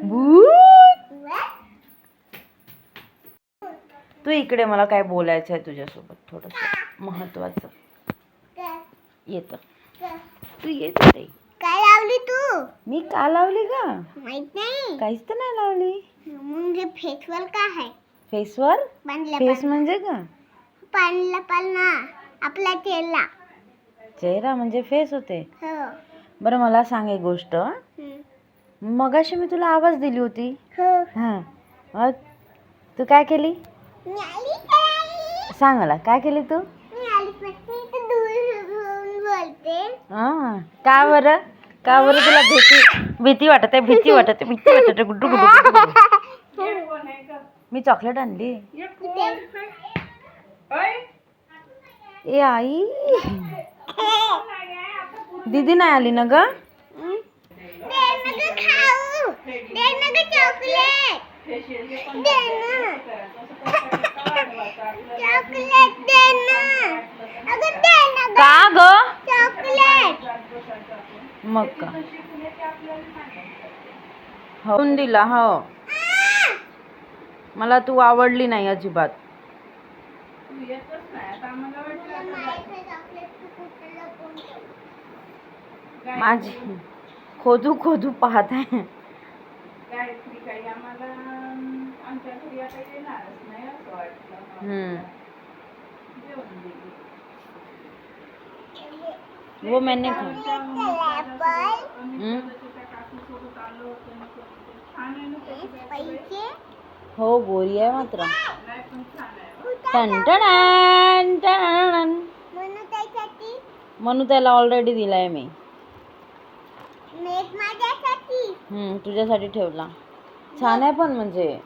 भूत, तू इकडे, मला काय बोलायचं आहे तुझ्यासोबत थोडस महत्वाचं. येत तू येत नाही. काय लावली तू? मी का लावली का माहित नाही. काहीच तर नाही लावली. म्हणजे फेसवर काय आहे? फेसवर? फेस म्हणजे का? पाणला आपला चेहरा. चेहरा म्हणजे फेस होते. हो. बरं मला सांग एक गोष्ट. मगाशी मी तुला आवाज दिली होती. हा, तू काय केली? सांग मला, काय केली तू? हा, का बरं तुला भीती वाटत आहे? भीती वाटते गुड्डू गुड्डू. मी चॉकलेट आणली. ए आई, दीदी नाही आली ना ग? का ग? मग का हो दिला. हो, मला तू आवडली नाही अजिबात. माझी खोदू खोदू पाहत आहे. वो मैंने हो, गोरी आहे मात्र. म्हणून त्याला ऑलरेडी दिलाय मी. तुझ्यासाठी ठेवला. छान आहे पण म्हणजे